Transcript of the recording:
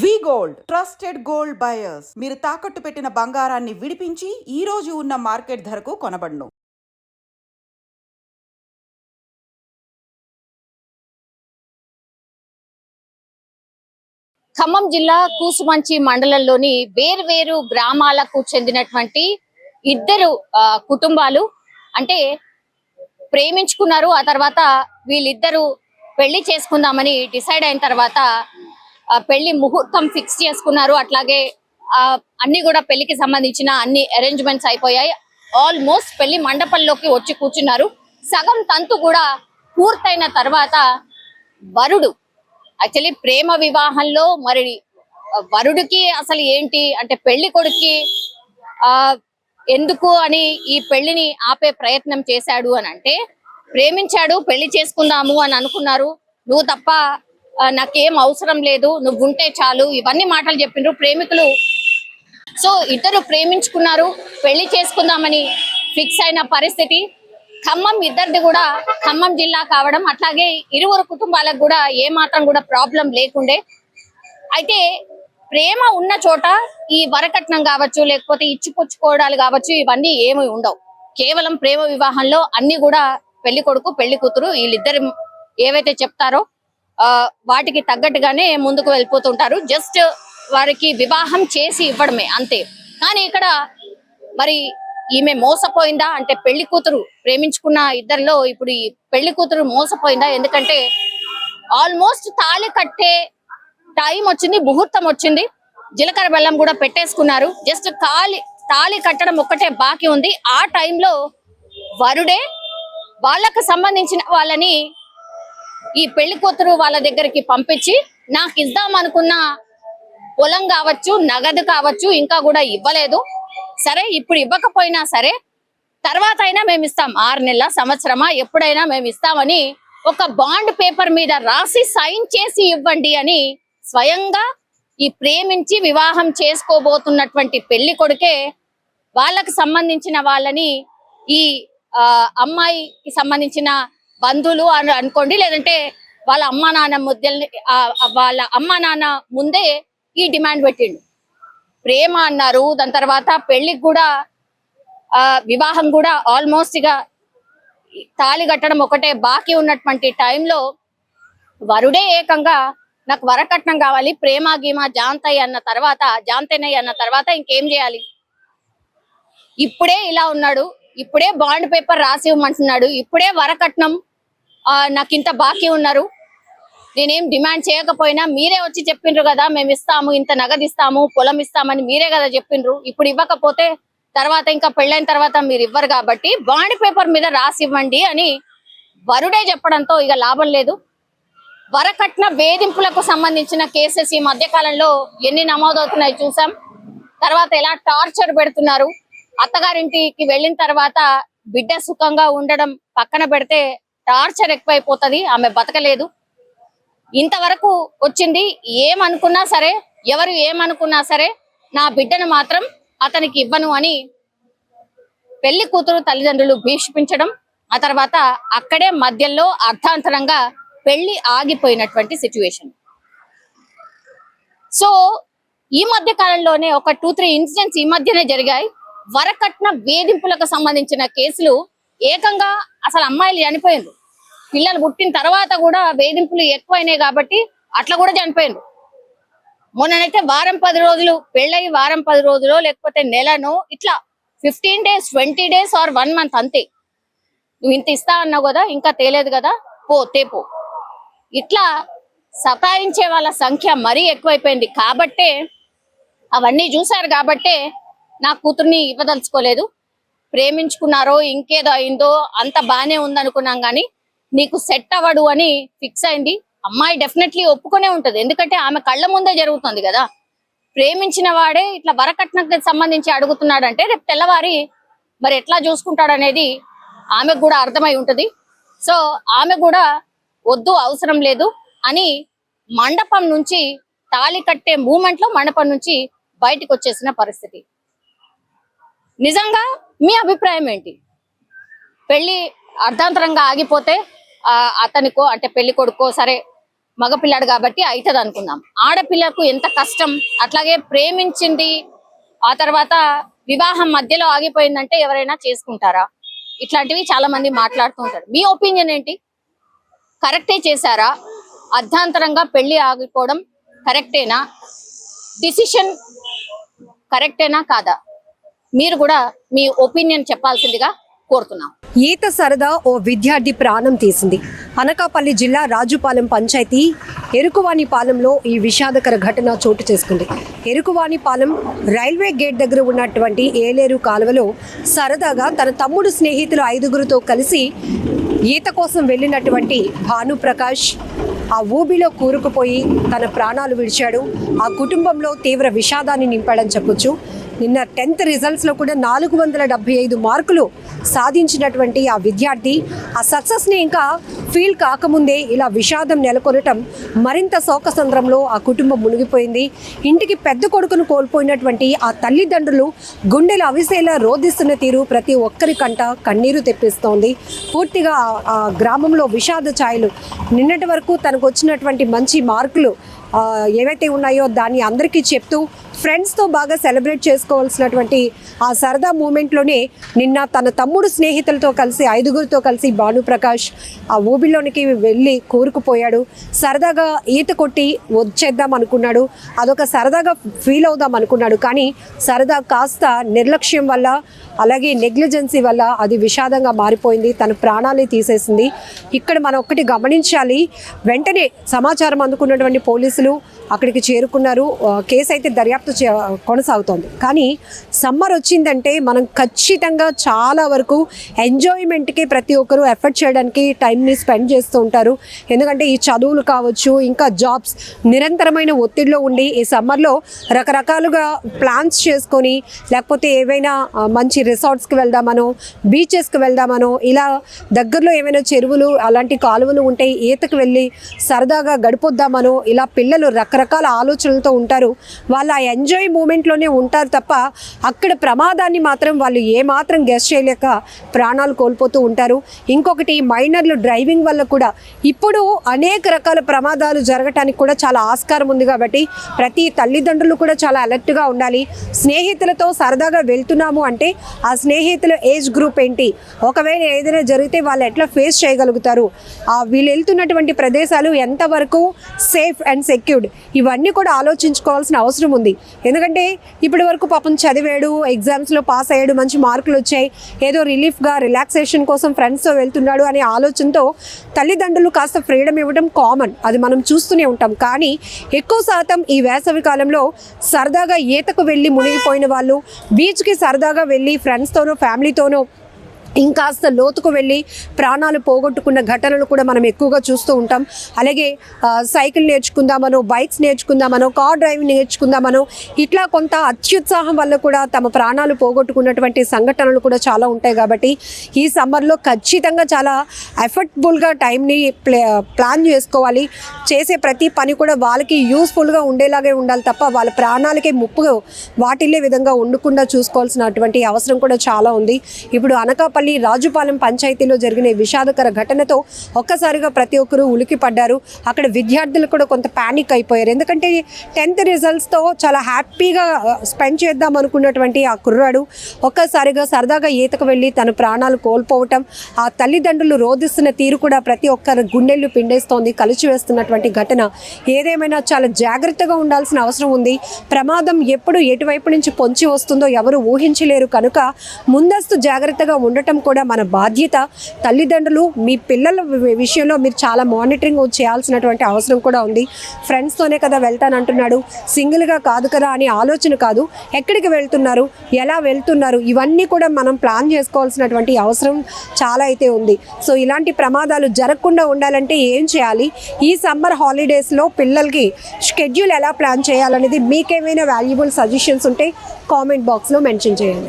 వి gold trusted gold buyers. మీరు తాకట్టు పెట్టిన బంగారాన్ని విడిపించి ఈ రోజు ఉన్న మార్కెట్ ధరకు కొనబడును. ఖమ్మం జిల్లా కూసుమంచి మండలంలోని వేర్వేరు గ్రామాలకు చెందినటువంటి ఇద్దరు కుటుంబాలు అంటే ప్రేమించుకున్నారు. ఆ తర్వాత వీళ్ళిద్దరూ పెళ్లి చేసుకుందామని డిసైడ్ అయిన తర్వాత పెళ్లి ముహూర్తం ఫిక్స్ చేసుకున్నారు. అట్లాగే అన్ని కూడా పెళ్లికి సంబంధించిన అన్ని అరేంజ్మెంట్స్ అయిపోయాయి. ఆల్మోస్ట్ పెళ్లి మండపంలోకి వచ్చి కూర్చున్నారు. సగం తంతు కూడా పూర్తయిన తర్వాత వరుడు యాక్చువల్లీ ప్రేమ వివాహంలో మరి వరుడికి అసలు ఏంటి అంటే పెళ్లి కొడుక్కి ఎందుకు అని ఈ పెళ్లిని ఆపే ప్రయత్నం చేశాడు అని అంటే ప్రేమించాడు, పెళ్లి చేసుకుందాము అని అనుకున్నారు. నువ్వు తప్ప నాకేం అవసరం లేదు, నువ్వు ఉంటే చాలు, ఇవన్నీ మాటలు చెప్పిండ్రు ప్రేమికులు. సో ఇద్దరు ప్రేమించుకున్నారు, పెళ్లి చేసుకుందామని ఫిక్స్ అయిన పరిస్థితి. ఖమ్మం ఇద్దరిది కూడా ఖమ్మం జిల్లా కావడం, అట్లాగే ఇరువురు కుటుంబాలకు కూడా ఏ మాత్రం కూడా ప్రాబ్లం లేకుండే. అయితే ప్రేమ ఉన్న చోట ఈ వరకట్నం కావచ్చు, లేకపోతే ఇచ్చిపుచ్చుకోవడాలు కావచ్చు, ఇవన్నీ ఏమి ఉండవు. కేవలం ప్రేమ వివాహంలో అన్ని కూడా పెళ్లి కొడుకు పెళ్లి కూతురు వీళ్ళిద్దరు ఏవైతే చెప్తారో వాటికి తగ్గట్టుగానే ముందుకు వెళ్ళిపోతుంటారు. జస్ట్ వారికి వివాహం చేసి ఇవ్వడమే అంతే. కానీ ఇక్కడ మరి ఈమె మోసపోయిందా అంటే పెళ్లి కూతురు ప్రేమించుకున్న ఇద్దరిలో ఇప్పుడు ఈ పెళ్లి కూతురు మోసపోయిందా? ఎందుకంటే ఆల్మోస్ట్ తాళి కట్టే టైం వచ్చింది, ముహూర్తం వచ్చింది, జీలకర్ర బెల్లం కూడా పెట్టేసుకున్నారు. జస్ట్ తాళి కట్టడం ఒక్కటే బాకీ ఉంది. ఆ టైంలో వరుడే వాళ్ళకు సంబంధించిన వాళ్ళని ఈ పెళ్లి కూతురు వాళ్ళ దగ్గరికి పంపించి నాకు ఇద్దాం అనుకున్న పొలం కావచ్చు, నగదు కావచ్చు, ఇంకా కూడా ఇవ్వలేదు, సరే ఇప్పుడు ఇవ్వకపోయినా సరే తర్వాత అయినా మేము ఇస్తాం, 6 నెలల సంవత్సరమా ఎప్పుడైనా మేము ఇస్తామని ఒక బాండ్ పేపర్ మీద రాసి సైన్ చేసి ఇవ్వండి అని స్వయంగా ఈ ప్రేమించి వివాహం చేసుకోబోతున్నటువంటి పెళ్లి కొడుకే వాళ్ళకు సంబంధించిన వాళ్ళని ఈ అమ్మాయికి సంబంధించిన బంధువులు అని అనుకోండి, లేదంటే వాళ్ళ అమ్మా నాన్న వాళ్ళ అమ్మా నాన్న ముందే ఈ డిమాండ్ పెట్టిండు. ప్రేమ అన్నారు, దాని తర్వాత పెళ్లికి కూడా వివాహం కూడా ఆల్మోస్ట్ ఇక తాళి కట్టడం ఒకటే బాకీ ఉన్నటువంటి టైంలో వరుడే ఏకంగా నాకు వరకట్నం కావాలి, ప్రేమ గీమ జాంతయ్య అన్న తర్వాత ఇంకేం చేయాలి, ఇప్పుడే ఇలా ఉన్నాడు, ఇప్పుడే బాండ్ పేపర్ రాసి ఇవ్వమంటున్నాడు, ఇప్పుడే వరకట్నం నాకు ఇంత బాకీ ఉన్నారు, నేనేం డిమాండ్ చేయకపోయినా మీరే వచ్చి చెప్పిండ్రు కదా మేము ఇస్తాము, ఇంత నగదు ఇస్తాము, పొలం ఇస్తామని మీరే కదా చెప్పిండ్రు, ఇప్పుడు ఇవ్వకపోతే తర్వాత ఇంకా పెళ్ళైన తర్వాత మీరు ఇవ్వరు కాబట్టి బాండ్ పేపర్ మీద రాసి ఇవ్వండి అని వరుడే చెప్పడంతో ఇక లాభం లేదు. వరకట్న వేధింపులకు సంబంధించిన కేసెస్ ఈ మధ్య కాలంలో ఎన్ని నమోదవుతున్నాయి చూసాం. తర్వాత ఎలా టార్చర్ పెడుతున్నారు, అత్తగారింటికి వెళ్ళిన తర్వాత బిడ్డ సుఖంగా ఉండడం పక్కన పెడితే టార్చర్ ఎక్కువైపోతుంది, ఆమె బతకలేదు. ఇంతవరకు వచ్చింది. ఏమనుకున్నా సరే, ఎవరు ఏమనుకున్నా సరే నా బిడ్డను మాత్రం అతనికి ఇవ్వను అని పెళ్లి కూతురు తల్లిదండ్రులు భీష్మించడం, ఆ తర్వాత అక్కడే మధ్యలో అర్థాంతరంగా పెళ్లి ఆగిపోయినటువంటి సిచ్యువేషన్. సో ఈ మధ్య కాలంలోనే ఒక 2-3 ఇన్సిడెంట్స్ ఈ మధ్యనే జరిగాయి. వరకట్న వేధింపులకు సంబంధించిన కేసులు ఏకంగా అసలు అమ్మాయిలు చనిపోయిండ్రు, పిల్లలు పుట్టిన తర్వాత కూడా వేధింపులు ఎక్కువైనాయి కాబట్టి అట్లా కూడా చనిపోయిండ్రు. మొన్ననైతే వారం 10 రోజులు పెళ్ళయి వారం 10 రోజులు లేకపోతే నెలను ఇట్లా 15 days 20 days ఆర్ 1 month అంతే, నువ్వు ఇంత ఇస్తా అన్నావు కదా ఇంకా తేలేదు కదా పో ఇట్లా సతాయించే వాళ్ళ సంఖ్య మరీ ఎక్కువైపోయింది. కాబట్టే అవన్నీ చూశారు కాబట్టే నా కూతుర్ని ఇవ్వదలుచుకోలేదు. ప్రేమించుకున్నారో ఇంకేదో అయిందో అంత బానే ఉందనుకున్నాం కానీ నీకు సెట్ అవ్వడు అని ఫిక్స్ అయింది. అమ్మాయి డెఫినెట్లీ ఒప్పుకునే ఉంటది, ఎందుకంటే ఆమె కళ్ళ ముందే జరుగుతుంది కదా. ప్రేమించిన వాడే ఇట్లా వరకట్నకు సంబంధించి అడుగుతున్నాడంటే రేపు తెల్లవారి మరి ఎట్లా చూసుకుంటాడనేది ఆమెకు కూడా అర్థమై ఉంటది. సో ఆమె కూడా వద్దు అవసరం లేదు అని మండపం నుంచి తాళి కట్టే మూమెంట్ లో మండపం నుంచి బయటకు వచ్చేసిన పరిస్థితి. నిజంగా మీ అభిప్రాయం ఏంటి? పెళ్లి అర్ధాంతరంగా ఆగిపోతే అతనికో అంటే పెళ్లి కొడుకో సరే మగపిల్లాడు కాబట్టి అవుతుంది అనుకుందాం. ఆడపిల్లకు ఎంత కష్టం. అట్లాగే ప్రేమించింది ఆ తర్వాత వివాహం మధ్యలో ఆగిపోయిందంటే ఎవరైనా చేసుకుంటారా? ఇట్లాంటివి చాలా మంది మాట్లాడుతూ ఉంటారు. మీ ఒపీనియన్ ఏంటి? కరెక్టే చేశారా? అర్ధాంతరంగా పెళ్లి ఆగిపోవడం కరెక్టేనా? డిసిషన్ కరెక్టేనా కాదా? మీరు కూడా మీ ఒపీనియన్ చెప్పాల్సిందిగా కోరుతున్నాం. ఈత సరదా ఓ విద్యార్థి ప్రాణం తీసింది. అనకాపల్లి జిల్లా రాజుపాలెం పంచాయతీ ఎరుకువానిపాలెంలో ఈ విషాదకర ఘటన చోటు చేసుకుంది. ఎరుకువానిపాలెం రైల్వే గేట్ దగ్గర ఉన్నటువంటి ఏలేరు కాలువలో సరదాగా తన తమ్ముడు స్నేహితులు 5గురితో కలిసి ఈత కోసం వెళ్ళినటువంటి భానుప్రకాష్ ఆ ఊబిలో కూరుకుపోయి తన ప్రాణాలు విడిచాడు. ఆ కుటుంబంలో తీవ్ర విషాదాన్ని నింపాడని చెప్పొచ్చు. నిన్న 10th రిజల్ట్స్లో కూడా 475 మార్కులు సాధించినటువంటి ఆ విద్యార్థి ఆ సక్సెస్ని ఇంకా ఫీల్ కాకముందే ఇలా విషాదం నెలకొనటం మరింత శోకసంద్రంలో ఆ కుటుంబం మునిగిపోయింది. ఇంటికి పెద్ద కొడుకును కోల్పోయినటువంటి ఆ తల్లిదండ్రులు గుండెలు అవిసేలా రోధిస్తున్న తీరు ప్రతి ఒక్కరి కంట కన్నీరు తెప్పిస్తోంది. పూర్తిగా ఆ గ్రామంలో విషాద ఛాయలు. నిన్నటి వరకు తనకు వచ్చినటువంటి మంచి మార్కులు ఏవైతే ఉన్నాయో దాన్ని అందరికీ చెప్తూ ఫ్రెండ్స్తో బాగా సెలబ్రేట్ చేసుకోవాల్సినటువంటి ఆ సరదా మూమెంట్లోనే నిన్న తన తమ్ముడు స్నేహితులతో కలిసి 5గురితో కలిసి భానుప్రకాష్ ఆ ఊబిలోనికి వెళ్ళి కూరుకుపోయాడు. సరదాగా ఈత కొట్టి వచ్చేద్దాం అనుకున్నాడు, అదొక సరదాగా ఫీల్ అవుదాం అనుకున్నాడు. కానీ సరదా కాస్త నిర్లక్ష్యం వల్ల అలాగే నెగ్లిజెన్సీ వల్ల అది విషాదంగా మారిపోయింది. తన ప్రాణాలే తీసేసింది. ఇక్కడ మనం ఒకటి గమనించాలి. వెంటనే సమాచారం అందుకున్నటువంటి పోలీసులు అక్కడికి చేరుకున్నారు. కేసు అయితే దర్యాప్తు కొనసాగుతోంది. కానీ సమ్మర్ వచ్చిందంటే మనం ఖచ్చితంగా చాలా వరకు ఎంజాయ్మెంట్కి ప్రతి ఒక్కరూ ఎఫర్ట్ చేయడానికి టైంని స్పెండ్ చేస్తూ ఉంటారు. ఎందుకంటే ఈ చదువులు కావచ్చు, ఇంకా జాబ్స్ నిరంతరమైన ఒత్తిడిలో ఉండి ఈ సమ్మర్లో రకరకాలుగా ప్లాన్స్ చేసుకొని లేకపోతే ఏవైనా మంచి రిసార్ట్స్కి వెళ్దామనో బీచెస్కి వెళ్దామనో ఇలా దగ్గరలో ఏమైనా చెరువులు అలాంటి కాలువలు ఉంటే ఈతకు వెళ్ళి సరదాగా గడిపొద్దామనో ఇలా పిల్లలు రకరకాల ఆలోచనలతో ఉంటారు. వాళ్ళ ఎంజాయ్ మూమెంట్లోనే ఉంటారు తప్ప అక్కడ ప్రమాదాన్ని మాత్రం వాళ్ళు ఏమాత్రం గెస్ చేయలేక ప్రాణాలు కోల్పోతూ ఉంటారు. ఇంకొకటి మైనర్లు డ్రైవింగ్ వల్ల కూడా ఇప్పుడు అనేక రకాల ప్రమాదాలు జరగటానికి కూడా చాలా ఆస్కారం ఉంది. కాబట్టి ప్రతి తల్లిదండ్రులు కూడా చాలా అలర్ట్గా ఉండాలి. స్నేహితులతో సరదాగా వెళ్తున్నాము అంటే ఆ స్నేహితుల ఏజ్ గ్రూప్ ఏంటి, ఒకవేళ ఏదైనా జరిగితే వాళ్ళు ఎట్లా ఫేస్ చేయగలుగుతారు, వీళ్ళు వెళ్తున్నటువంటి ప్రదేశాలు ఎంతవరకు సేఫ్ అండ్ సెక్యూర్డ్, ఇవన్నీ కూడా ఆలోచించుకోవాల్సిన అవసరం ఉంది. ఎందుకంటే ఇప్పటి వరకు పాపం చదివాడు, ఎగ్జామ్స్లో పాస్ అయ్యాడు, మంచి మార్కులు వచ్చాయి, ఏదో రిలీఫ్గా రిలాక్సేషన్ కోసం ఫ్రెండ్స్తో వెళ్తున్నాడు అనే ఆలోచనతో తల్లిదండ్రులు కాస్త ఫ్రీడమ్ ఇవ్వడం కామన్, అది మనం చూస్తూనే ఉంటాం. కానీ ఎక్కువ శాతం ఈ వేసవి కాలంలో సరదాగా ఈతకు వెళ్ళి మునిగిపోయిన వాళ్ళు, బీచ్కి సరదాగా వెళ్ళి ఫ్రెండ్స్తోనో ఫ్యామిలీతోనో ఇంకాస్త లోతుకు వెళ్ళి ప్రాణాలు పోగొట్టుకున్న ఘటనలు కూడా మనం ఎక్కువగా చూస్తూ ఉంటాం. అలాగే సైకిల్ నేర్చుకుందామనో, బైక్స్ నేర్చుకుందామనో, కార్ డ్రైవింగ్ నేర్చుకుందామనో ఇట్లా కొంత అత్యుత్సాహం వల్ల కూడా తమ ప్రాణాలు పోగొట్టుకున్నటువంటి సంఘటనలు కూడా చాలా ఉంటాయి. కాబట్టి ఈ సమ్మర్లో ఖచ్చితంగా చాలా ఎఫర్ట్ఫుల్గా టైంని ప్లాన్ చేసుకోవాలి. చేసే ప్రతి పని కూడా వాళ్ళకి యూస్ఫుల్గా ఉండేలాగే ఉండాలి తప్ప వాళ్ళ ప్రాణాలకే ముప్పు వాటిల్లే విధంగా ఉండకుండా చూసుకోవాల్సినటువంటి అవసరం కూడా చాలా ఉంది. ఇప్పుడు అనకాపల్లి రాజుపాలెం పంచాయతీలో జరిగిన విషాదకర ఘటనతో ఒక్కసారిగా ప్రతి ఒక్కరూ ఉలికి పడ్డారు. అక్కడ విద్యార్థులు కూడా కొంత ప్యానిక్ అయిపోయారు. ఎందుకంటే 10th రిజల్ట్స్తో చాలా హ్యాపీగా స్పెండ్ చేద్దాం అనుకున్నటువంటి ఆ కుర్రాడు ఒక్కసారిగా సరదాగా ఈతకు వెళ్ళి తన ప్రాణాలు కోల్పోవటం, ఆ తల్లిదండ్రులు రోధిస్తున్న తీరు కూడా ప్రతి ఒక్కరు గుండెళ్ళు పిండేస్తోంది, కలిచివేస్తున్నటువంటి ఘటన. ఏదేమైనా చాలా జాగ్రత్తగా ఉండాల్సిన అవసరం ఉంది. ప్రమాదం ఎప్పుడు ఎటువైపు నుంచి పొంచి వస్తుందో ఎవరు ఊహించలేరు కనుక ముందస్తు జాగ్రత్తగా ఉండటం కూడా మన బాధ్యత. తల్లిదండ్రులు మీ పిల్లల విషయంలో మీరు చాలా మానిటరింగ్ చేయాల్సినటువంటి అవసరం కూడా ఉంది. ఫ్రెండ్స్తోనే కదా వెళ్తానంటున్నాడు, సింగిల్గా కాదు కదా అని ఆలోచన కాదు. ఎక్కడికి వెళ్తున్నారు, ఎలా వెళ్తున్నారు, ఇవన్నీ కూడా మనం ప్లాన్ చేసుకోవాల్సినటువంటి అవసరం చాలా అయితే ఉంది. సో ఇలాంటి ప్రమాదాలు జరగకుండా ఉండాలంటే ఏం చేయాలి, ఈ సమ్మర్ హాలిడేస్లో పిల్లలకి షెడ్యూల్ ఎలా ప్లాన్ చేయాలనేది మీకేమైనా వాల్యుబుల్ సజెషన్స్ ఉంటే కామెంట్ బాక్స్లో మెన్షన్ చేయండి.